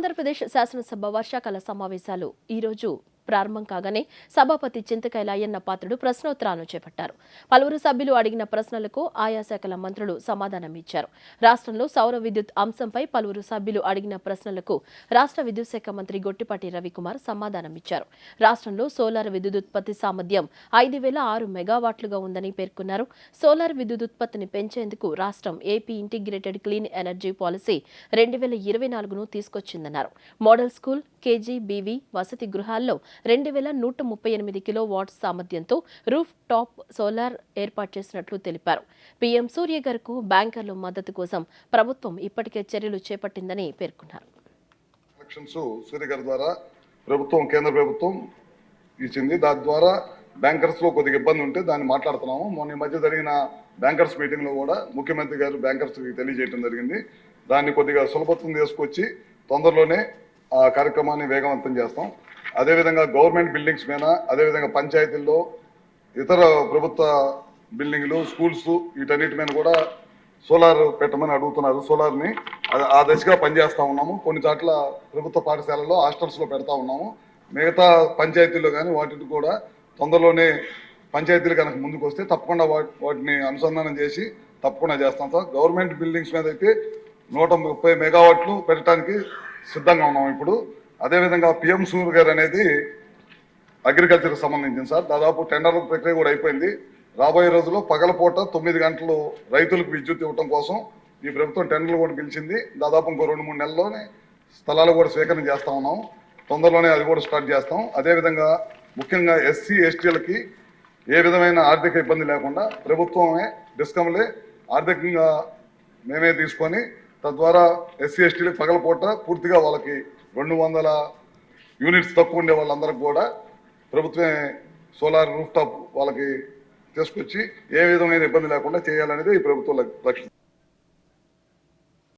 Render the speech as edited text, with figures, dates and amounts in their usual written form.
ఆంధ్రప్రదేశ్ శాసనసభ వర్షాకాల సమావేశాలు ఈరోజు ప్రారంభం కాగానే సభాపతి చింతకాయల అయ్యన్న పాత్రుడు ప్రశ్నోత్తరాలను చేపట్టారు. పలువురు సభ్యులు అడిగిన ప్రశ్నలకు ఆయా శాఖల మంత్రులు సమాధానమిచ్చారు. రాష్ట్రంలో సౌర విద్యుత్ అంశంపై పలువురు సభ్యులు అడిగిన ప్రశ్నలకు రాష్ట్ర విద్యుత్ శాఖ మంత్రి గొట్టిపాటి రవికుమార్ సమాధానమిచ్చారు. రాష్ట్రంలో సోలార్ విద్యుదుత్పత్తి సామర్థ్యం 5,006 మెగావాట్లుగా ఉందని పేర్కొన్నారు. సోలార్ విద్యుదుత్పత్తిని పెంచేందుకు రాష్ట్రం AP integrated clean energy policy 2024ను తీసుకొచ్చిందన్నారు. మోడల్ స్కూల్, కేజీ, బీవీ వసతి గృహాల్లో 2,138 కిలోవాట్స్ సామర్థ్యంతో రూఫ్ టాప్ సోలార్ ఏర్పాటు చేసినట్లు తెలిపారు. పీఎం సూర్యగర్కు బ్యాంకర్ల మద్దతు కోసం ప్రభుత్వం ఇప్పటికే చర్యలు చేపట్టిందని పేర్కొన్నారు. సూర్యగర్ ద్వారా కేంద్ర ప్రభుత్వం ఇచ్చింది. దాని ద్వారా బ్యాంకర్స్ లో కొద్దిగా ఇబ్బంది ఉంటే దాన్ని మాట్లాడుతున్నాము. మొన్న ఈ మధ్య జరిగిన బ్యాంకర్స్ మీటింగ్ లో కూడా ముఖ్యమంత్రి గారు బ్యాంకర్స్ తెలియజేయడం జరిగింది. దాన్ని కొద్దిగా సులభత్వం తీసుకొచ్చి తొందరలోనే ఆ కార్యక్రమాన్ని వేగవంతం చేస్తాం. అదేవిధంగా గవర్నమెంట్ బిల్డింగ్స్ మీద, అదేవిధంగా పంచాయతీల్లో ఇతర ప్రభుత్వ బిల్డింగ్లు, స్కూల్స్ వీటన్నిటి మీద కూడా సోలార్ పెట్టమని అడుగుతున్నారు. సోలార్ని ఆ దశగా పనిచేస్తూ ఉన్నాము. కొన్ని చోట్ల ప్రభుత్వ పాఠశాలల్లో హాస్టల్స్లో పెడతా ఉన్నాము. మిగతా పంచాయతీల్లో కానీ వాటిని కూడా తొందరలోనే పంచాయతీలు కనుక ముందుకు వస్తే తప్పకుండా వాటిని అనుసంధానం చేసి తప్పకుండా చేస్తాం సార్. గవర్నమెంట్ బిల్డింగ్స్ మీద అయితే 130 మెగావాట్లు పెట్టడానికి సిద్ధంగా ఉన్నాం ఇప్పుడు. అదేవిధంగా పిఎం సూర్యగర్ అనేది అగ్రికల్చర్కి సంబంధించింది సార్. దాదాపు టెండర్ల ప్రక్రియ కూడా అయిపోయింది. రాబోయే రోజుల్లో పగలపూట 9 గంటలు రైతులకు విద్యుత్ ఇవ్వడం కోసం ఈ ప్రభుత్వం టెండర్లు కూడా పిలిచింది. దాదాపు ఇంకో 2-3 నెలల్లోనే స్థలాలు కూడా స్వీకరణ చేస్తా ఉన్నాం. తొందరలోనే అది కూడా స్టార్ట్ చేస్తాం. అదేవిధంగా ముఖ్యంగా ఎస్సీ ఎస్టీలకి ఏ విధమైన ఆర్థిక ఇబ్బంది లేకుండా ప్రభుత్వమే, డిస్కంలే ఆర్థికంగా మేమే తీసుకొని తద్వారా ఎస్సీ ఎస్టీలకు పగలపూట పూర్తిగా వాళ్ళకి 200 యూనిట్స్ తక్కువ ఉండే వాళ్ళందరికీ కూడా ప్రభుత్వమే సోలార్ రూఫ్ టాప్ వాళ్ళకి తీసుకొచ్చి ఏ విధమైన ఇబ్బంది లేకుండా చేయాలనేది ఈ ప్రభుత్వం లక్ష్యం.